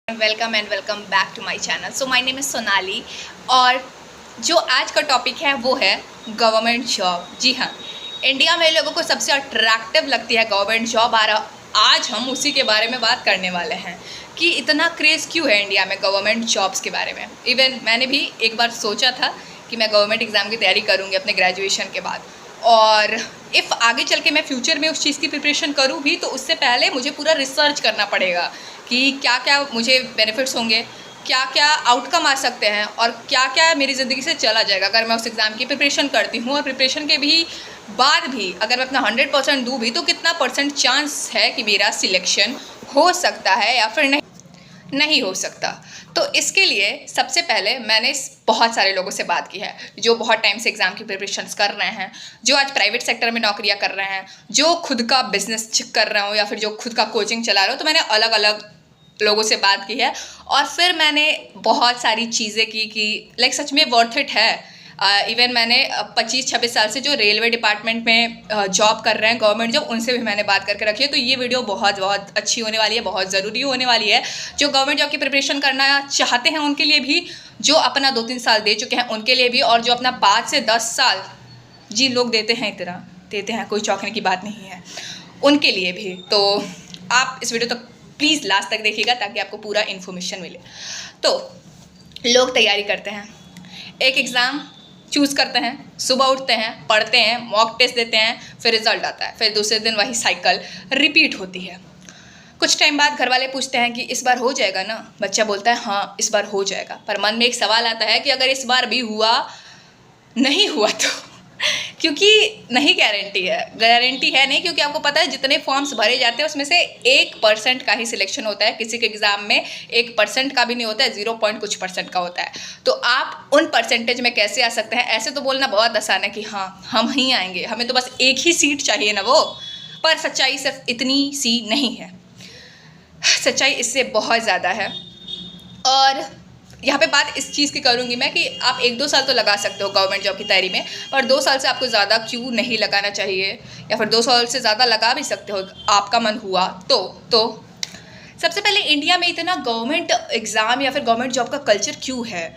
Welcome and welcome back to my channel. So my name is Sonali और जो आज का टॉपिक है वो है गवर्नमेंट जॉब। जी हाँ, इंडिया में लोगों को सबसे अट्रैक्टिव लगती है गवर्नमेंट जॉब और आज हम उसी के बारे में बात करने वाले हैं कि इतना क्रेज़ क्यों है इंडिया में गवर्नमेंट जॉब्स के बारे में। इवन मैंने भी एक बार सोचा था कि मैं गवर्नमेंट एग्ज़ाम की तैयारी करूँगी अपने ग्रेजुएशन के बाद, और इफ़ आगे चल के मैं फ्यूचर में उस चीज़ की प्रिपरेशन करूँ भी तो उससे पहले मुझे पूरा रिसर्च करना पड़ेगा कि क्या क्या मुझे बेनिफिट्स होंगे, क्या क्या आउटकम आ सकते हैं और क्या क्या मेरी ज़िंदगी से चला जाएगा अगर मैं उस एग्ज़ाम की प्रिपरेशन करती हूँ। और प्रिपरेशन के भी बाद भी अगर मैं अपना 100% दूँ भी तो कितना परसेंट चांस है कि मेरा सिलेक्शन हो सकता है या फिर नहीं हो सकता। तो इसके लिए सबसे पहले मैंने बहुत सारे लोगों से बात की है जो बहुत टाइम से एग्ज़ाम की प्रिपरेशंस कर रहे हैं, जो आज प्राइवेट सेक्टर में नौकरियां कर रहे हैं, जो खुद का बिजनेस कर रहे हो या फिर जो खुद का कोचिंग चला रहे हो। तो मैंने अलग अलग लोगों से बात की है और फिर मैंने बहुत सारी चीज़ें की कि लाइक सच में वर्थ इट है। इवन मैंने 25-26 साल से जो रेलवे डिपार्टमेंट में जॉब कर रहे हैं गवर्नमेंट जॉब, उनसे भी मैंने बात करके रखी है। तो ये वीडियो बहुत बहुत अच्छी होने वाली है, बहुत ज़रूरी होने वाली है। जो गवर्नमेंट जॉब की प्रिपरेशन करना चाहते हैं उनके लिए भी, जो अपना 2-3 साल दे चुके हैं उनके लिए भी, और जो अपना 5 से 10 साल जी लोग देते हैं, इतना देते हैं, कोई चौंकने की बात नहीं है, उनके लिए भी। तो आप इस वीडियो तक प्लीज़ लास्ट तक देखिएगा ताकि आपको पूरा इन्फॉर्मेशन मिले। तो लोग तैयारी करते हैं, एक एग्ज़ाम चूज़ करते हैं, सुबह उठते हैं, पढ़ते हैं, मॉक टेस्ट देते हैं, फिर रिजल्ट आता है, फिर दूसरे दिन वही साइकिल रिपीट होती है। कुछ टाइम बाद घर वाले पूछते हैं कि इस बार हो जाएगा ना। बच्चा बोलता है हाँ इस बार हो जाएगा, पर मन में एक सवाल आता है कि अगर इस बार भी हुआ नहीं हुआ तो क्योंकि नहीं गारंटी है नहीं, क्योंकि आपको पता है जितने फॉर्म्स भरे जाते हैं उसमें से 1% का ही सिलेक्शन होता है। किसी के एग्ज़ाम में 1% का भी नहीं होता है, 0 कुछ% का होता है। तो आप उन परसेंटेज में कैसे आ सकते हैं? ऐसे तो बोलना बहुत आसान है कि हाँ हम ही आएंगे, हमें तो बस एक ही सीट चाहिए ना वो, पर सच्चाई सिर्फ इतनी सी नहीं है, सच्चाई इससे बहुत ज़्यादा है। और यहाँ पे बात इस चीज़ की करूँगी मैं कि आप 1-2 साल तो लगा सकते हो गवर्नमेंट जॉब की तैयारी में, पर 2 साल से आपको ज़्यादा क्यों नहीं लगाना चाहिए, या फिर 2 साल से ज़्यादा लगा भी सकते हो आपका मन हुआ तो सबसे पहले इंडिया में इतना गवर्नमेंट एग्ज़ाम या फिर गवर्नमेंट जॉब का कल्चर क्यों है?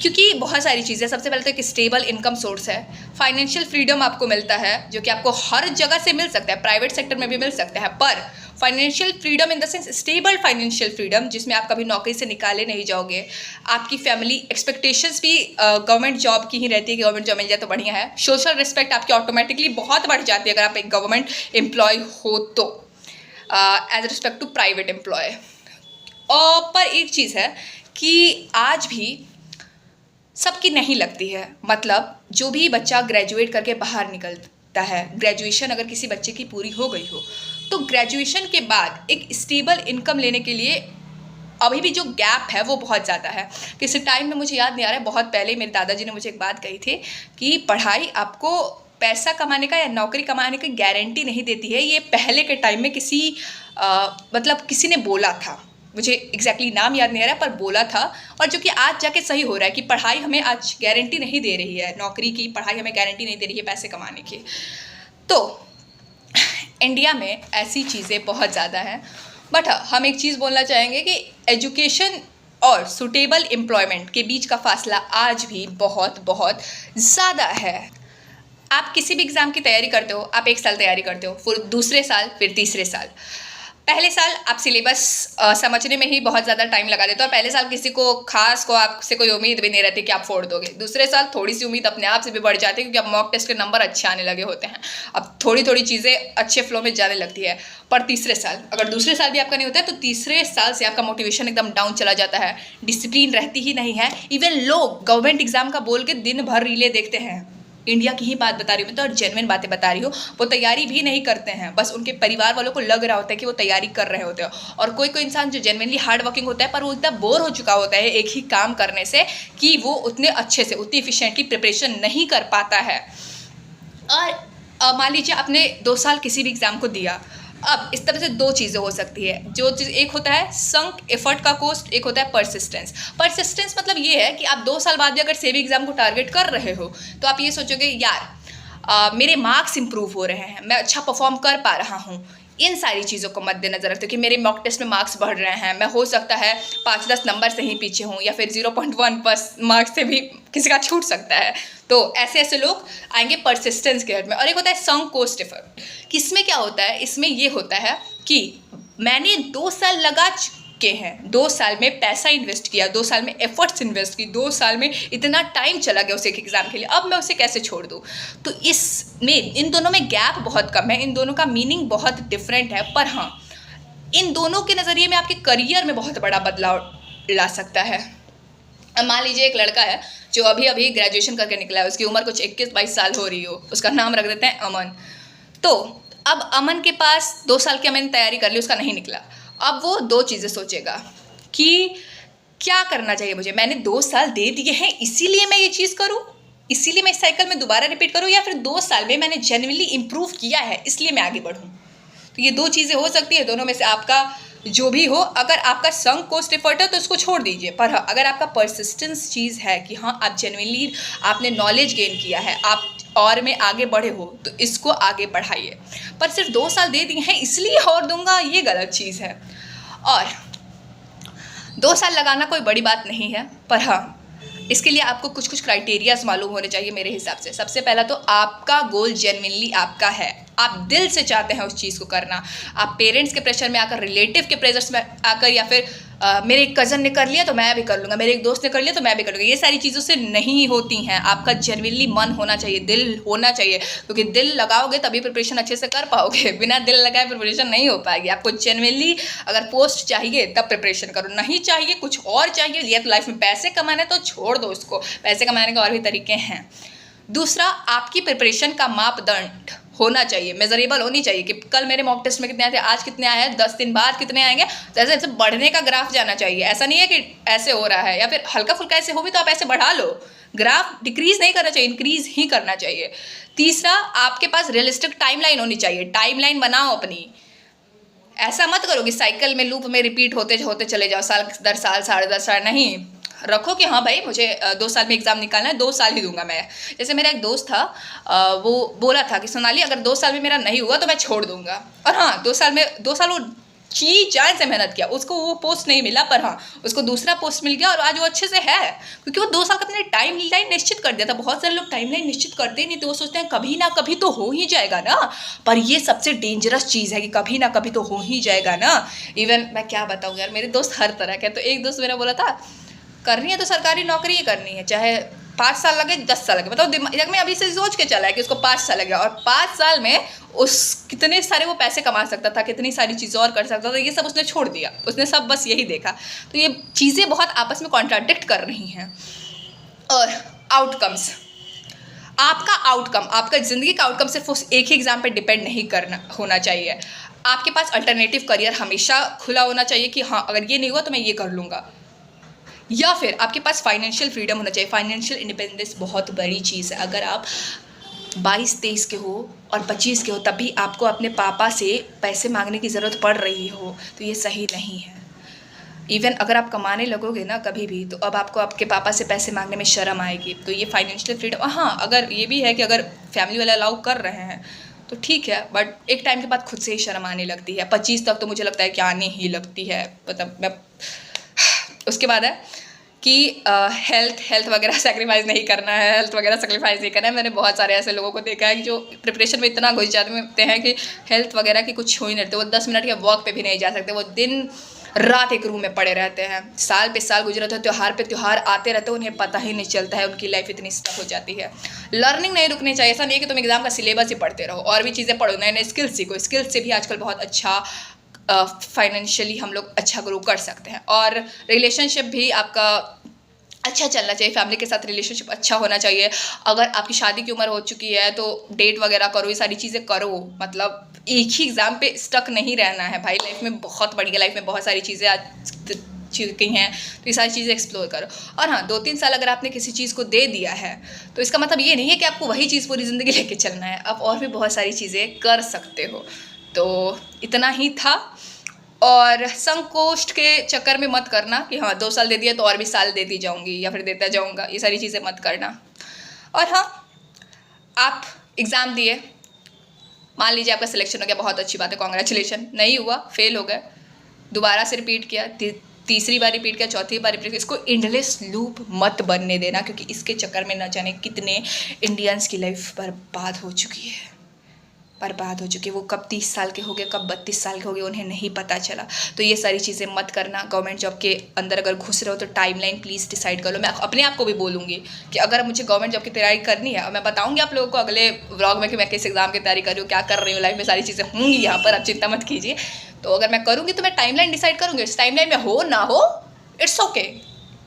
क्योंकि बहुत सारी चीज़ें। सबसे पहले तो एक स्टेबल इनकम सोर्स है, फाइनेंशियल फ्रीडम आपको मिलता है जो कि आपको हर जगह से मिल सकता है, प्राइवेट सेक्टर में भी मिल सकता है, पर financial freedom in the sense stable financial freedom जिसमें आप कभी नौकरी से निकाले नहीं जाओगे। आपकी फैमिली एक्सपेक्टेशंस भी गवर्नमेंट जॉब की ही रहती है कि गवर्नमेंट जॉब मिल जाए तो बढ़िया है। सोशल रिस्पेक्ट आपकी ऑटोमेटिकली बहुत बढ़ जाती है अगर आप एक गवर्नमेंट एम्प्लॉय हो तो, as respect to private employ. और पर एक चीज़ है कि आज भी सबकी नहीं लगती है। मतलब जो भी बच्चा ग्रेजुएट करके बाहर निकलता है, ग्रेजुएशन अगर किसी बच्चे की पूरी हो गई हो तो ग्रेजुएशन के बाद एक स्टेबल इनकम लेने के लिए अभी भी जो गैप है वो बहुत ज़्यादा है। किसी टाइम में मुझे याद नहीं आ रहा है, बहुत पहले मेरे दादाजी ने मुझे एक बात कही थी कि पढ़ाई आपको पैसा कमाने का या नौकरी कमाने की गारंटी नहीं देती है। ये पहले के टाइम में मतलब किसी ने बोला था, मुझे एग्जैक्टली नाम याद नहीं आ रहा पर बोला था, और जो कि आज जाके सही हो रहा है कि पढ़ाई हमें आज गारंटी नहीं दे रही है, नौकरी की पढ़ाई हमें गारंटी नहीं दे रही है पैसे कमाने की। तो इंडिया में ऐसी चीज़ें बहुत ज़्यादा हैं। बट हम एक चीज़ बोलना चाहेंगे कि एजुकेशन और सुटेबल एम्प्लॉयमेंट के बीच का फासला आज भी बहुत बहुत ज़्यादा है। आप किसी भी एग्ज़ाम की तैयारी करते हो, आप 1 साल तैयारी करते हो, फिर दूसरे साल, फिर तीसरे साल। पहले साल आप सिलेबस समझने में ही बहुत ज़्यादा टाइम लगा देते हो और पहले साल किसी को खास को आपसे कोई उम्मीद भी नहीं रहती कि आप फोड़ दोगे। दूसरे साल थोड़ी सी उम्मीद अपने आप से भी बढ़ जाती है क्योंकि अब मॉक टेस्ट के नंबर अच्छे आने लगे होते हैं, अब थोड़ी थोड़ी चीज़ें अच्छे फ्लो में जाने लगती है। पर तीसरे साल, अगर दूसरे साल भी आपका नहीं होता है तो तीसरे साल से आपका मोटिवेशन एकदम डाउन चला जाता है, डिसिप्लिन रहती ही नहीं है। इवन लोग गवर्नमेंट एग्जाम का बोल के दिन भर रीले देखते हैं, इंडिया की ही बात बता रही हूँ मैं तो, और जेन्युइन बातें बता रही हूँ। वो तैयारी भी नहीं करते हैं, बस उनके परिवार वालों को लग रहा होता है कि वो तैयारी कर रहे होते हैं। और कोई कोई इंसान जो जेन्युइनली हार्ड वर्किंग होता है पर वो इतना बोर हो चुका होता है एक ही काम करने से कि वो उतने अच्छे से, उतनी इफिशिएंटली प्रिपरेशन नहीं कर पाता है। और मान लीजिए आपने 2 साल किसी भी एग्ज़ाम को दिया, अब इस तरह से 2 चीज़ें हो सकती है। जो चीज़, एक होता है संक एफर्ट का कॉस्ट, एक होता है परसिस्टेंस। परसिस्टेंस मतलब ये है कि आप 2 साल बाद भी अगर सेम एग्ज़ाम को टारगेट कर रहे हो तो आप ये सोचोगे यार मेरे मार्क्स इंप्रूव हो रहे हैं, मैं अच्छा परफॉर्म कर पा रहा हूँ, इन सारी चीज़ों को मद्देनजर रखते हो कि मेरे मॉक टेस्ट में मार्क्स बढ़ रहे हैं, मैं हो सकता है 5-10 नंबर से ही पीछे हूँ या फिर 0.1 बस मार्क्स से भी किसी का छूट सकता है। तो ऐसे ऐसे लोग आएंगे परसिस्टेंस के हेड में। और एक होता है संक कोस्ट इफेक्ट, किसमें क्या होता है, इसमें ये होता है कि मैंने 2 साल लगा के हैं, 2 साल में पैसा इन्वेस्ट किया, 2 साल में एफर्ट्स इन्वेस्ट की, 2 साल में इतना टाइम चला गया उस एक एग्जाम के लिए, अब मैं उसे कैसे छोड़ दूँ। तो इसमें इन दोनों में गैप बहुत कम है, इन दोनों का मीनिंग बहुत डिफरेंट है, पर हाँ इन दोनों के नज़रिए में आपके करियर में बहुत बड़ा बदलाव ला सकता है। अब मान लीजिए एक लड़का है जो अभी अभी ग्रेजुएशन करके निकला है, उसकी उम्र कुछ 21-22 साल हो रही हो, उसका नाम रख देते हैं अमन। तो अब अमन के पास 2 साल की मैंने तैयारी कर ली, उसका नहीं निकला। अब वो 2 चीज़ें सोचेगा कि क्या करना चाहिए मुझे, मैंने 2 साल दे दिए हैं इसीलिए मैं ये चीज़ करूँ, इसीलिए मैं इस साइकिल में दोबारा रिपीट करूँ, या फिर 2 साल में मैंने जेन्युइनली इम्प्रूव किया है इसलिए मैं आगे बढ़ूँ। तो ये 2 चीज़ें हो सकती है, दोनों में से आपका जो भी हो। अगर आपका संक कोस्ट एफर्ट है तो उसको छोड़ दीजिए, पर हाँ अगर आपका परसिस्टेंस चीज़ है कि हाँ आप जेन्युइनली आपने नॉलेज गेन किया है, आप और में आगे बढ़े हो, तो इसको आगे बढ़ाइए। पर सिर्फ 2 साल दे दिए हैं इसलिए और दूंगा, ये गलत चीज़ है। और 2 साल लगाना कोई बड़ी बात नहीं है, पर हाँ इसके लिए आपको कुछ कुछ क्राइटेरियाज मालूम होने चाहिए मेरे हिसाब से। सबसे पहला तो आपका गोल जेन्युइनली आपका है, आप दिल से चाहते हैं उस चीज़ को करना। आप पेरेंट्स के प्रेशर में आकर, रिलेटिव के प्रेशर में आकर, या फिर मेरे एक कज़न ने कर लिया तो मैं भी कर लूँगा, मेरे एक दोस्त ने कर लिया तो मैं भी कर लूँगा, ये सारी चीज़ों से नहीं होती हैं। आपका जेन्युइनली मन होना चाहिए, दिल होना चाहिए, क्योंकि दिल लगाओगे तभी प्रिपरेशन अच्छे से कर पाओगे, बिना दिल लगाए प्रिपरेशन नहीं हो पाएगी। आपको जेन्युइनली अगर पोस्ट चाहिए तब प्रिपरेशन करो, नहीं चाहिए कुछ और चाहिए, या तो लाइफ में पैसे कमाने तो छोड़ दो उसको, पैसे कमाने के और भी तरीके हैं। दूसरा, आपकी प्रिपरेशन का मापदंड होना चाहिए, मेजरेबल होनी चाहिए कि कल मेरे मॉक टेस्ट में कितने आए थे, आज कितने आए हैं, 10 दिन बाद कितने आएंगे। तो ऐसे ऐसे बढ़ने का ग्राफ जाना चाहिए। ऐसा नहीं है कि ऐसे हो रहा है या फिर हल्का फुल्का ऐसे हो भी तो आप ऐसे बढ़ा लो, ग्राफ डिक्रीज नहीं करना चाहिए, इंक्रीज ही करना चाहिए। तीसरा, आपके पास रियलिस्टिक टाइमलाइन होनी चाहिए, टाइमलाइन बनाओ अपनी। ऐसा मत करो कि साइकिल में लूप में रिपीट होते होते चले जाओ, साल दर साल 10.5 साल, नहीं रखो कि हाँ भाई मुझे 2 साल में एग्ज़ाम निकालना है, 2 साल ही दूंगा मैं। जैसे मेरा एक दोस्त था, वो बोला था कि सोनाली अगर 2 साल में मेरा नहीं हुआ तो मैं छोड़ दूंगा। और हाँ 2 साल वो जान से मेहनत किया, उसको वो पोस्ट नहीं मिला, पर हाँ उसको दूसरा पोस्ट मिल गया और आज वो अच्छे से है, क्योंकि वो 2 साल का अपने टाइम लाइन निश्चित कर दिया था। बहुत सारे लोग टाइम लाइन निश्चित करते नहीं, तो वो सोचते हैं कभी ना कभी तो हो ही जाएगा ना। पर ये सबसे डेंजरस चीज़ है कि कभी ना कभी तो हो ही जाएगा ना। इवन मैं क्या बताऊँ यार, मेरे दोस्त हर तरह के। तो एक दोस्त मेरा बोला था करनी है तो सरकारी नौकरी ही करनी है, चाहे 5 साल लगे 10 साल लगे, मतलब दिमाग में अभी से सोच के चला है कि उसको 5 साल लगे, और 5 साल में उस कितने सारे वो पैसे कमा सकता था, कितनी सारी चीज़ें और कर सकता था, ये सब उसने छोड़ दिया। उसने सब बस यही देखा। तो ये चीज़ें बहुत आपस में कॉन्ट्राडिक्ट कर रही हैं। और आउटकम्स, आपका आउटकम, आपका ज़िंदगी का आउटकम सिर्फ उस एक ही एग्ज़ाम पे डिपेंड नहीं करना होना चाहिए। आपके पास अल्टरनेटिव करियर हमेशा खुला होना चाहिए कि हाँ अगर ये नहीं हुआ तो मैं ये कर लूँगा। या फिर आपके पास फाइनेंशियल फ्रीडम होना चाहिए। फाइनेंशियल इंडिपेंडेंस बहुत बड़ी चीज़ है। अगर आप 22-23 के हो और 25 के हो तब भी आपको अपने पापा से पैसे मांगने की ज़रूरत पड़ रही हो, तो ये सही नहीं है। इवन अगर आप कमाने लगोगे ना कभी भी, तो अब आपको आपके पापा से पैसे मांगने में शर्म आएगी। तो ये फाइनेंशियल फ्रीडम, हाँ अगर ये भी है कि अगर फैमिली वाले अलाउ कर रहे हैं तो ठीक है, बट एक टाइम के बाद खुद से ही शर्म आने लगती है। 25 तक तो मुझे लगता है कि आने ही लगती है। मतलब मैं उसके बाद है कि हेल्थ वगैरह सेक्रीफाइस नहीं करना है, हेल्थ वगैरह सेक्रीफाइस नहीं करना है। मैंने बहुत सारे ऐसे लोगों को देखा है कि जो प्रिपरेशन में इतना घुस जाते हैं कि हेल्थ वगैरह की कुछ हो ही नहीं रहते। वो 10 मिनट के वॉक पे भी नहीं जा सकते, वो दिन रात एक रूम में पड़े रहते हैं। साल पे साल गुजरते हैं, त्यौहार पे त्यौहार आते रहते हैं, उन्हें पता ही नहीं चलता है, उनकी लाइफ इतनी स्टक हो जाती है। लर्निंग नहीं रुकनी चाहिए। ऐसा नहीं है कि तुम एग्जाम का सिलेबस ही पढ़ते रहो, और भी चीज़ें पढ़ो, नए नए स्किल्स सीखो। स्किल्स से भी आजकल बहुत अच्छा फाइनेंशियली हम लोग अच्छा ग्रो कर सकते हैं। और रिलेशनशिप भी आपका अच्छा चलना चाहिए, फैमिली के साथ रिलेशनशिप अच्छा होना चाहिए। अगर आपकी शादी की उम्र हो चुकी है तो डेट वगैरह करो, ये सारी चीज़ें करो। मतलब एक ही एग्ज़ाम पे स्टक नहीं रहना है भाई। लाइफ में बहुत बढ़िया, लाइफ में बहुत सारी चीज़ें आज चुकी हैं, तो ये सारी चीज़ें एक्सप्लोर करो। और हाँ 2-3 साल अगर आपने किसी चीज़ को दे दिया है तो इसका मतलब ये नहीं है कि आपको वही चीज़ पूरी ज़िंदगी लेके चलना है। आप और भी बहुत सारी चीज़ें कर सकते हो। तो इतना ही था। और संकोष्ठ के चक्कर में मत करना कि हाँ 2 साल दे दिया तो और भी साल देती जाऊंगी या फिर देता जाऊंगा, ये सारी चीज़ें मत करना। और हाँ आप एग्ज़ाम दिए, मान लीजिए आपका सिलेक्शन हो गया, बहुत अच्छी बात है, कॉन्ग्रेचुलेशन। नहीं हुआ, फेल हो गए, दोबारा से रिपीट किया, तीसरी बार रिपीट किया, चौथी बार रिपीट किया। इसको एंडलेस लूप मत बनने देना, क्योंकि इसके चक्कर में न जाने कितने इंडियंस की लाइफ बर्बाद हो चुकी है, बर्बाद हो चुकी है। वो कब 30 साल के हो गए, कब 32 साल के हो गए, उन्हें नहीं पता चला। तो ये सारी चीज़ें मत करना। गवर्नमेंट जॉब के अंदर अगर घुस रहे हो तो टाइमलाइन प्लीज़ डिसाइड कर लो। मैं अपने आप को भी बोलूँगी कि अगर मुझे गवर्नमेंट जॉब की तैयारी करनी है, और मैं बताऊँगी आप लोगों को अगले व्लॉग में कि मैं किस एग्ज़ाम की तैयारी कर रही हूँ, क्या कर रही हूँ लाइफ में, सारी चीज़ें होंगी यहाँ पर, आप चिंता मत कीजिए। तो अगर मैं करूँगी तो मैं टाइमलाइन डिसाइड करूँगी, इस टाइमलाइन में हो ना हो, it's okay,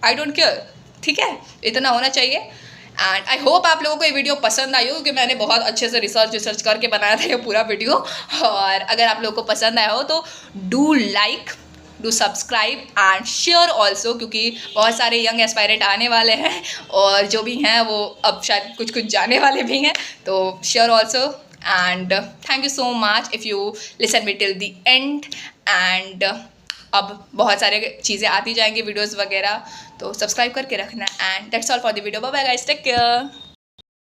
I don't care, ठीक है, इतना होना चाहिए। एंड आई होप आप लोगों को ये वीडियो पसंद आई हो, क्योंकि मैंने बहुत अच्छे से रिसर्च करके बनाया था ये पूरा वीडियो। और अगर आप लोगों को पसंद आया हो तो do like, do subscribe and share also, क्योंकि बहुत सारे यंग एस्पायरेंट आने वाले हैं और जो भी हैं वो अब शायद कुछ जाने वाले भी हैं। तो share also and thank you so much if you listen me till the end. And अब बहुत सारे चीज़ें आती जाएंगी, वीडियोस वगैरह, तो सब्सक्राइब करके रखना। And that's all for the video. Bye bye guys, take care.